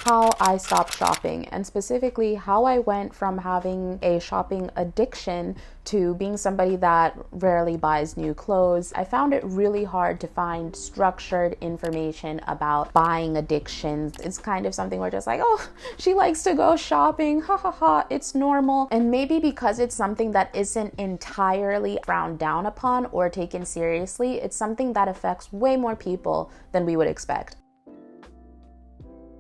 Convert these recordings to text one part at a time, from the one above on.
how I stopped shopping, and specifically how I went from having a shopping addiction to being somebody that rarely buys new clothes. I found it really hard to find structured information about buying addictions. It's kind of something where just like, oh, she likes to go shopping, ha ha ha, it's normal. And maybe because it's something that isn't entirely frowned down upon or taken seriously, it's something that affects way more people than we would expect.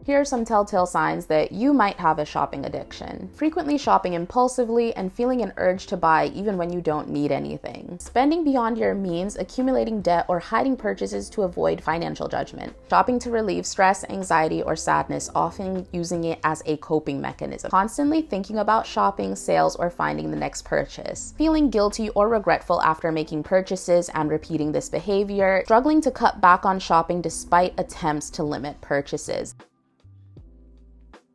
Here are some telltale signs that you might have a shopping addiction. Frequently shopping impulsively and feeling an urge to buy even when you don't need anything. Spending beyond your means, accumulating debt, or hiding purchases to avoid financial judgment. Shopping to relieve stress, anxiety, or sadness, often using it as a coping mechanism. Constantly thinking about shopping, sales, or finding the next purchase. Feeling guilty or regretful after making purchases and repeating this behavior. Struggling to cut back on shopping despite attempts to limit purchases.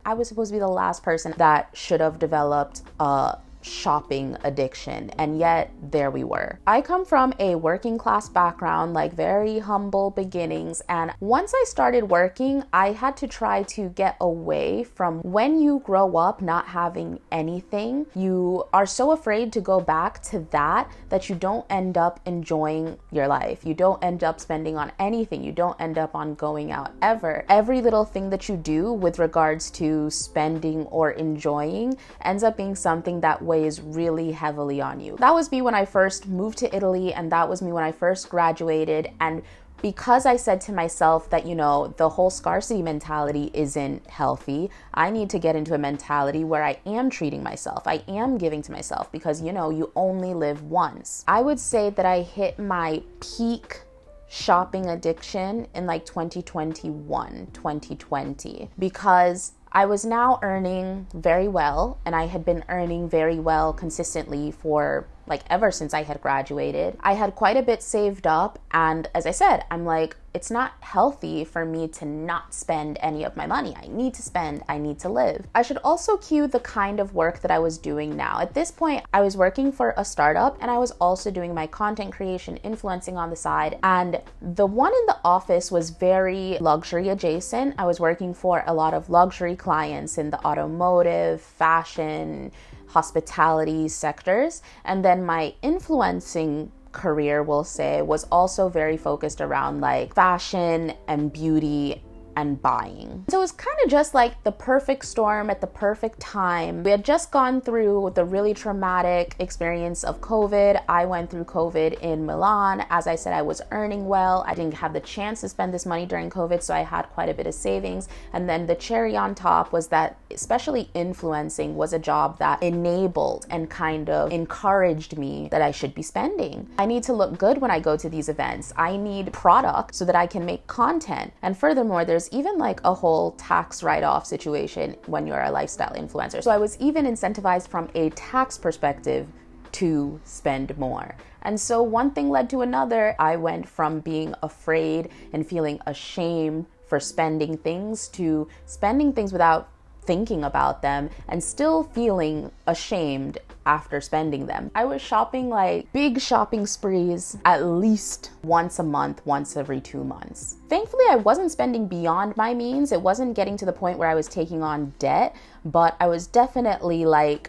I was supposed to be the last person that should have developed a shopping addiction, and yet there we were. I come from a working class background, like very humble beginnings, and once I started working, I had to try to get away from when you grow up not having anything. You are so afraid to go back to that you don't end up enjoying your life. You don't end up spending on anything. You don't end up on going out ever. Every little thing that you do with regards to spending or enjoying ends up being something that weighs really heavily on you. That was me when I first moved to Italy, and that was me when I first graduated. And because I said to myself that, the whole scarcity mentality isn't healthy, I need to get into a mentality where I am treating myself. I am giving to myself because, you only live once. I would say that I hit my peak shopping addiction in like 2021, 2020, because I was now earning very well, and I had been earning very well consistently for ever since I had graduated. I had quite a bit saved up, and as I said, I'm like, it's not healthy for me to not spend any of my money. I need to spend, I need to live. I should also cue the kind of work that I was doing now. At this point, I was working for a startup, and I was also doing my content creation, influencing on the side, and the one in the office was very luxury adjacent. I was working for a lot of luxury clients in the automotive, fashion, hospitality sectors, and then my influencing career, we'll say, was also very focused around fashion and beauty and buying. So it was kind of just like the perfect storm at the perfect time. We had just gone through the really traumatic experience of COVID. I went through COVID in Milan. As I said, I was earning well. I didn't have the chance to spend this money during COVID, so I had quite a bit of savings. And then the cherry on top was that especially influencing was a job that enabled and kind of encouraged me that I should be spending. I need to look good when I go to these events. I need product so that I can make content. And furthermore, there's even a whole tax write-off situation when you're a lifestyle influencer. So I was even incentivized from a tax perspective to spend more. And so one thing led to another. I went from being afraid and feeling ashamed for spending things to spending things without thinking about them and still feeling ashamed after spending them. I was shopping big shopping sprees at least once a month, once every 2 months. Thankfully, I wasn't spending beyond my means. It wasn't getting to the point where I was taking on debt, but I was definitely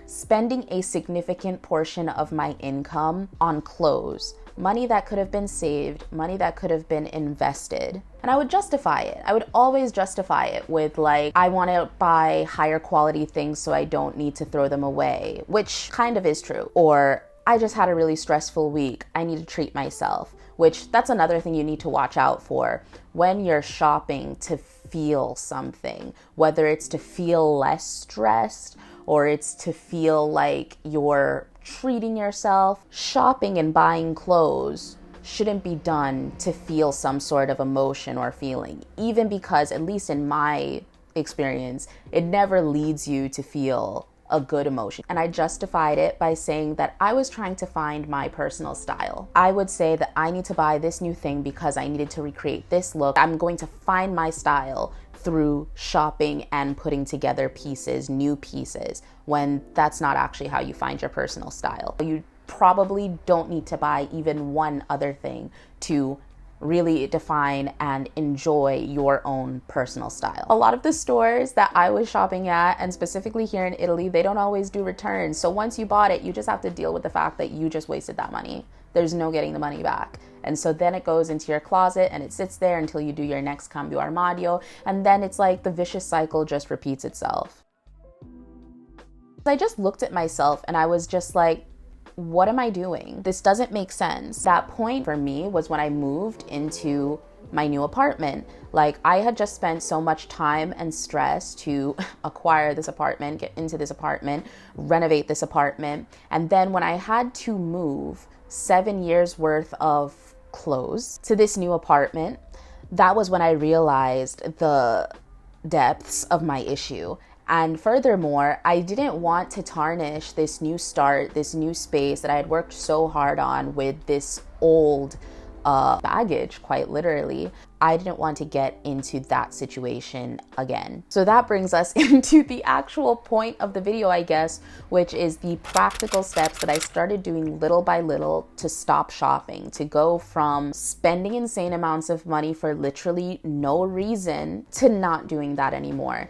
spending a significant portion of my income on clothes. Money that could have been saved, money that could have been invested. And I would justify it. I would always justify it with I want to buy higher quality things so I don't need to throw them away, which kind of is true. Or I just had a really stressful week. I need to treat myself, which that's another thing you need to watch out for when you're shopping to feel something, whether it's to feel less stressed or it's to feel like you're treating yourself. Shopping and buying clothes shouldn't be done to feel some sort of emotion or feeling, even because, at least in my experience, it never leads you to feel a good emotion. And I justified it by saying that I was trying to find my personal style. I would say that I need to buy this new thing because I needed to recreate this look. I'm going to find my style through shopping and putting together pieces, new pieces, when that's not actually how you find your personal style. You probably don't need to buy even one other thing to really define and enjoy your own personal style. A lot of the stores that I was shopping at, and specifically here in Italy, they don't always do returns. So once you bought it, you just have to deal with the fact that you just wasted that money. There's no getting the money back. And so then it goes into your closet and it sits there until you do your next cambio armadio. And then it's like the vicious cycle just repeats itself. I just looked at myself and I was just like, what am I doing? This doesn't make sense. That point for me was when I moved into my new apartment. Like, I had just spent so much time and stress to acquire this apartment, get into this apartment, renovate this apartment. And then when I had to move 7 years worth of clothes to this new apartment, that was when I realized the depths of my issue. And furthermore, I didn't want to tarnish this new start, this new space that I had worked so hard on with this old baggage, quite literally. I didn't want to get into that situation again. So that brings us into the actual point of the video, I guess, which is the practical steps that I started doing little by little to stop shopping, to go from spending insane amounts of money for literally no reason to not doing that anymore.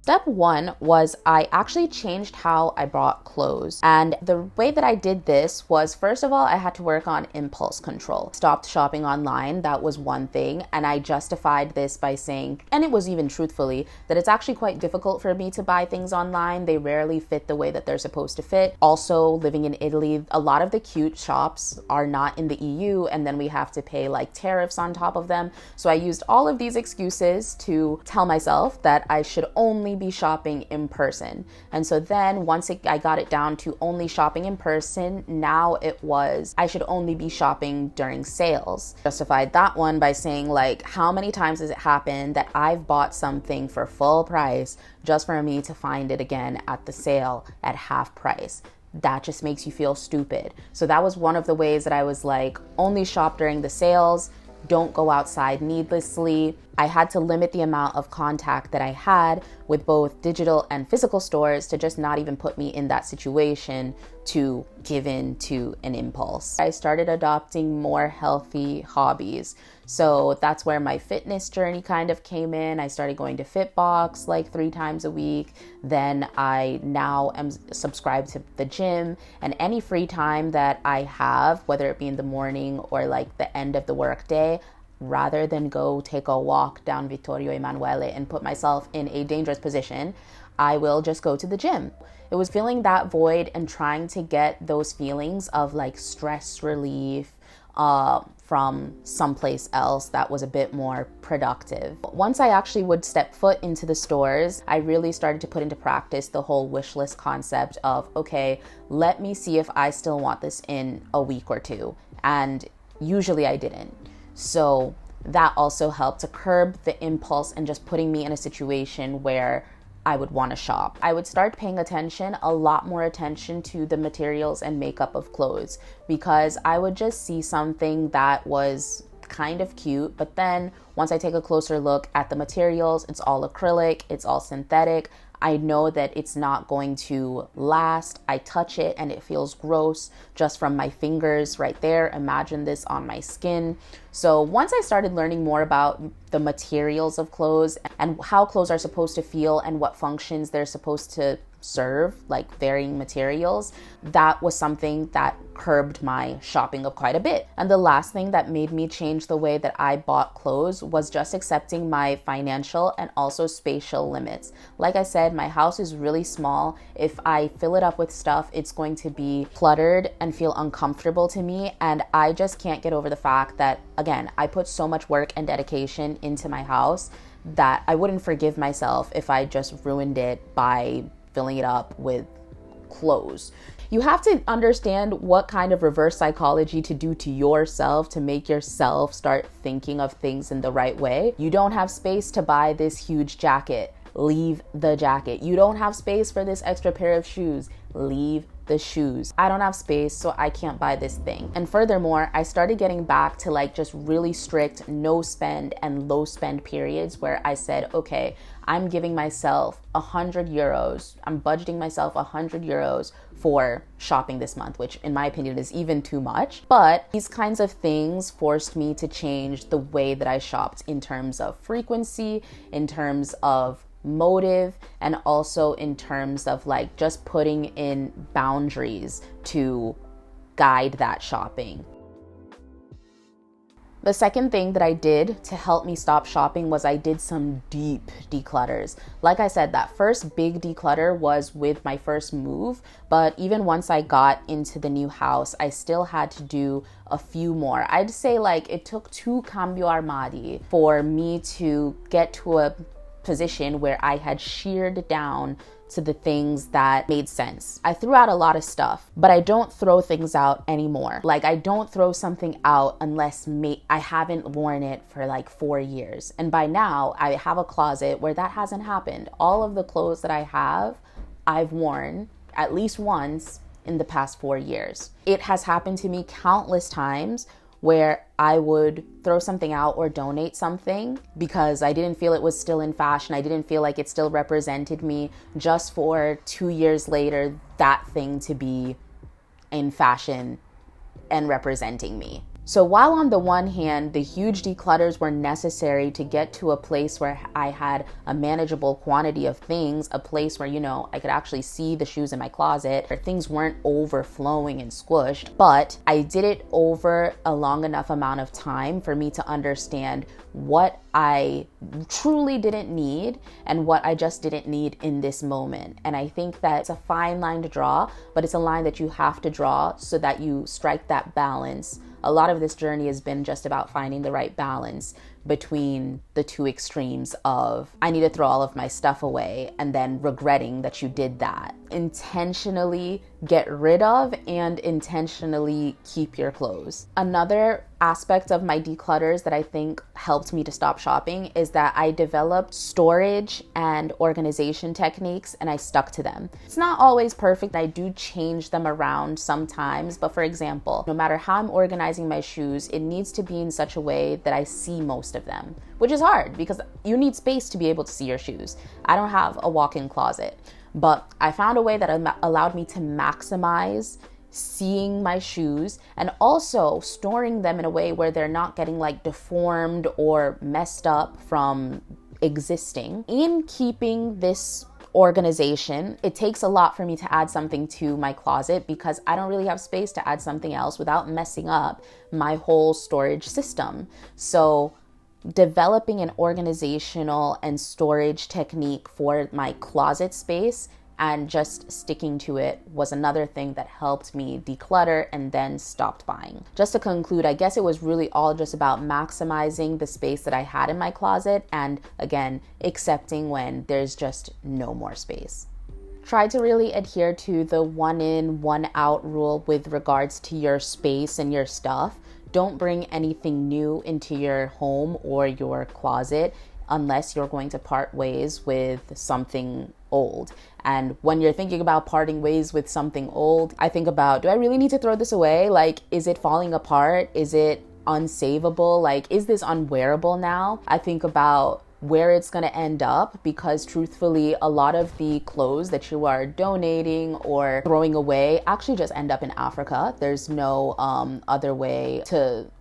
Step one was I actually changed how I bought clothes. And the way that I did this was, first of all, I had to work on impulse control. Stopped shopping online, that was one thing. And I justified this by saying, and it was even truthfully, that it's actually quite difficult for me to buy things online. They rarely fit the way that they're supposed to fit. Also, living in Italy, a lot of the cute shops are not in the EU, and then we have to pay like tariffs on top of them. So I used all of these excuses to tell myself that I should only be shopping in person. And so then once I got it down to only shopping in person, now it was I should only be shopping during sales. Justified that one by saying, like, how many times has it happened that I've bought something for full price just for me to find it again at the sale at half price? That just makes you feel stupid. So that was one of the ways that I was like, only shop during the sales, don't go outside needlessly. I had to limit the amount of contact that I had with both digital and physical stores to just not even put me in that situation to give in to an impulse. I started adopting more healthy hobbies. So that's where my fitness journey kind of came in. I started going to Fitbox like 3 times a week. Then I now am subscribed to the gym, and any free time that I have, whether it be in the morning or like the end of the workday, rather than go take a walk down Vittorio Emanuele and put myself in a dangerous position, I will just go to the gym. It was filling that void and trying to get those feelings of like stress relief from someplace else that was a bit more productive. Once I actually would step foot into the stores, I really started to put into practice the whole wish list concept of, okay, let me see if I still want this in a week or two. And usually I didn't. So that also helped to curb the impulse and just putting me in a situation where I would want to shop. I would start paying attention, a lot more attention to the materials and makeup of clothes, because I would just see something that was kind of cute, but then once I take a closer look at the materials, it's all acrylic, it's all synthetic. I know that it's not going to last. I touch it and it feels gross just from my fingers right there. Imagine this on my skin. So once I started learning more about the materials of clothes and how clothes are supposed to feel and what functions they're supposed to serve, like varying materials, that was something that curbed my shopping of quite a bit. And the last thing that made me change the way that I bought clothes was just accepting my financial and also spatial limits. Like I said, my house is really small. If I fill it up with stuff, it's going to be cluttered and feel uncomfortable to me. And I just can't get over the fact that, again, I put so much work and dedication into my house that I wouldn't forgive myself if I just ruined it by filling it up with clothes. You have to understand what kind of reverse psychology to do to yourself to make yourself start thinking of things in the right way. You don't have space to buy this huge jacket. Leave the jacket. You don't have space for this extra pair of shoes. Leave the shoes. I don't have space, so I can't buy this thing. And furthermore, I started getting back to like just really strict no spend and low spend periods where I said, okay, I'm giving myself 100 euros. I'm budgeting myself 100 euros for shopping this month, which in my opinion is even too much. But these kinds of things forced me to change the way that I shopped in terms of frequency, in terms of motive, and also in terms of like just putting in boundaries to guide that shopping. The second thing that I did to help me stop shopping was I did some deep declutters. Like I said, that first big declutter was with my first move, but even once I got into the new house, I still had to do a few more. I'd say like it took 2 cambio armadi for me to get to a position where I had sheared down to the things that made sense. I threw out a lot of stuff, but I don't throw things out anymore. Like I don't throw something out unless I haven't worn it for like 4 years. And by now I have a closet where that hasn't happened. All of the clothes that I have, I've worn at least once in the past 4 years. It has happened to me countless times where I would throw something out or donate something because I didn't feel it was still in fashion. I didn't feel like it still represented me, just for 2 years later, that thing to be in fashion and representing me. So while on the one hand, the huge declutters were necessary to get to a place where I had a manageable quantity of things, a place where, I could actually see the shoes in my closet, where things weren't overflowing and squished, but I did it over a long enough amount of time for me to understand what I truly didn't need and what I just didn't need in this moment. And I think that it's a fine line to draw, but it's a line that you have to draw so that you strike that balance. A lot of this journey has been just about finding the right balance between the two extremes of I need to throw all of my stuff away and then regretting that you did that. Intentionally get rid of and intentionally keep your clothes. Another aspect of my declutters that I think helped me to stop shopping is that I developed storage and organization techniques and I stuck to them. It's not always perfect. I do change them around sometimes, but for example, no matter how I'm organizing my shoes, it needs to be in such a way that I see most of them, which is hard because you need space to be able to see your shoes. I don't have a walk-in closet, but I found a way that allowed me to maximize seeing my shoes and also storing them in a way where they're not getting like deformed or messed up from existing. In keeping this organization, it takes a lot for me to add something to my closet because I don't really have space to add something else without messing up my whole storage system. So developing an organizational and storage technique for my closet space and just sticking to it was another thing that helped me declutter and then stopped buying. Just to conclude, I guess it was really all just about maximizing the space that I had in my closet and again, accepting when there's just no more space. Try to really adhere to the 1 in, 1 out rule with regards to your space and your stuff. Don't bring anything new into your home or your closet unless you're going to part ways with something old. And when you're thinking about parting ways with something old, I think about, do I really need to throw this away? Like, is it falling apart? Is it unsavable? Like, is this unwearable now? I think about where it's going to end up because truthfully, a lot of the clothes that you are donating or throwing away actually just end up in Africa. There's no other way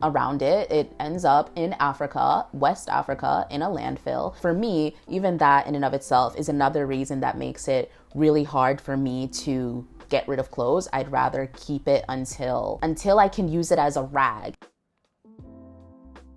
around it. It ends up in Africa, West Africa, in a landfill. For me, even that in and of itself is another reason that makes it really hard for me to get rid of clothes. I'd rather keep it until I can use it as a rag.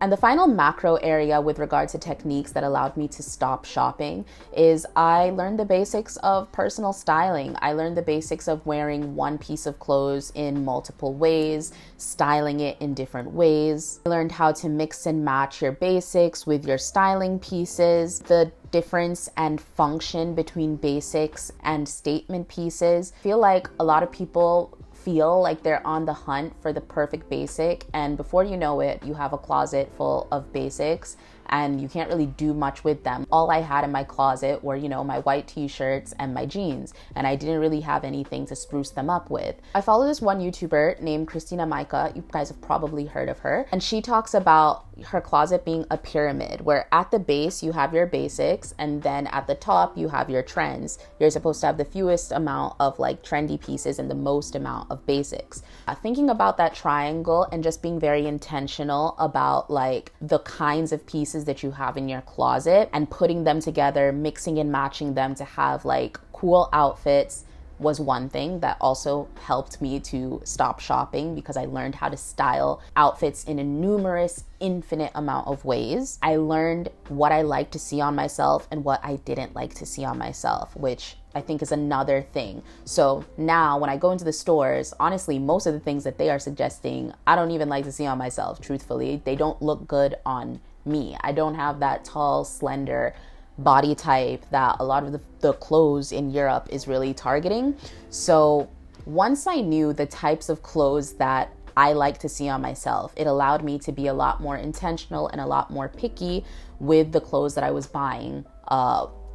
And the final macro area with regards to techniques that allowed me to stop shopping is I learned the basics of personal styling. I learned the basics of wearing one piece of clothes in multiple ways, styling it in different ways. I learned how to mix and match your basics with your styling pieces, the difference and function between basics and statement pieces. I feel like a lot of people feel like they're on the hunt for the perfect basic, and before you know it, you have a closet full of basics and you can't really do much with them. All I had in my closet were, my white t-shirts and my jeans, and I didn't really have anything to spruce them up with. I follow this one YouTuber named Christina Micah. You guys have probably heard of her. And she talks about her closet being a pyramid, where at the base you have your basics, and then at the top you have your trends. You're supposed to have the fewest amount of like trendy pieces and the most amount of basics. Thinking about that triangle and just being very intentional about like the kinds of pieces that you have in your closet and putting them together, mixing and matching them to have like cool outfits was one thing that also helped me to stop shopping, because I learned how to style outfits in a numerous, infinite amount of ways. I learned what I liked to see on myself and what I didn't like to see on myself, which I think is another thing. So now when I go into the stores, honestly, most of the things that they are suggesting, I don't even like to see on myself, truthfully. They don't look good on me. I don't have that tall, slender body type that a lot of the clothes in Europe is really targeting. So once I knew the types of clothes that I like to see on myself, it allowed me to be a lot more intentional and a lot more picky with the clothes that I was buying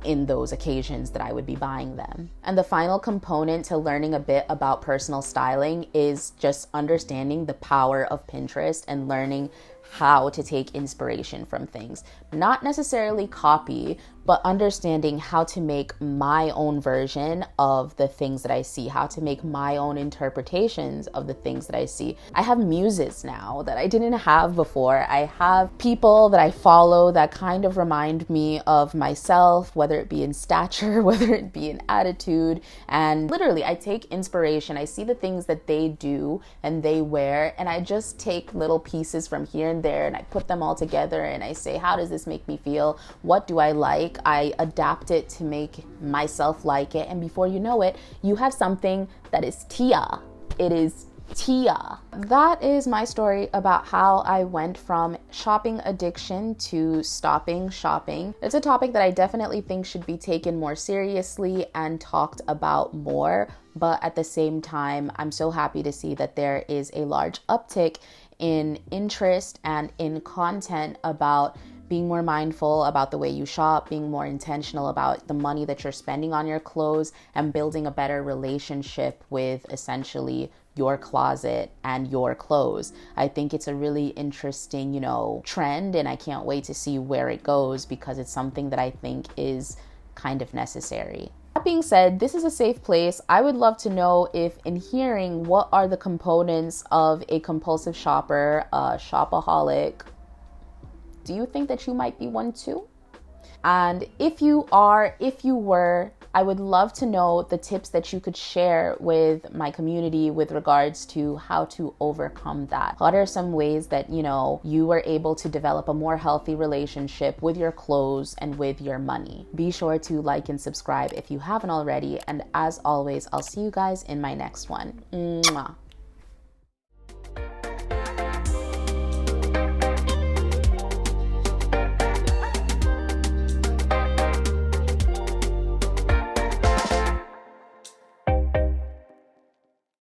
in those occasions that I would be buying them. And the final component to learning a bit about personal styling is just understanding the power of Pinterest and learning how to take inspiration from things. Not necessarily copy, but understanding how to make my own version of the things that I see, how to make my own interpretations of the things that I see. I have muses now that I didn't have before. I have people that I follow that kind of remind me of myself, whether it be in stature, whether it be in attitude. And literally, I take inspiration. I see the things that they do and they wear, and I just take little pieces from here and there and I put them all together and I say, how does this make me feel? What do I like? I adapt it to make myself like it, and before you know it, you have something that is Tia. It is Tia. That is my story about how I went from shopping addiction to stopping shopping. It's a topic that I definitely think should be taken more seriously and talked about more, but at the same time, I'm so happy to see that there is a large uptick in interest and in content about being more mindful about the way you shop, being more intentional about the money that you're spending on your clothes, and building a better relationship with essentially your closet and your clothes. I think it's a really interesting, trend, and I can't wait to see where it goes, because it's something that I think is kind of necessary. That being said, this is a safe place. I would love to know if, in hearing what are the components of a compulsive shopper, a shopaholic, do you think that you might be one too? And if you were, I would love to know the tips that you could share with my community with regards to how to overcome that. What are some ways that, you were able to develop a more healthy relationship with your clothes and with your money? Be sure to like and subscribe if you haven't already. And as always, I'll see you guys in my next one. Mwah.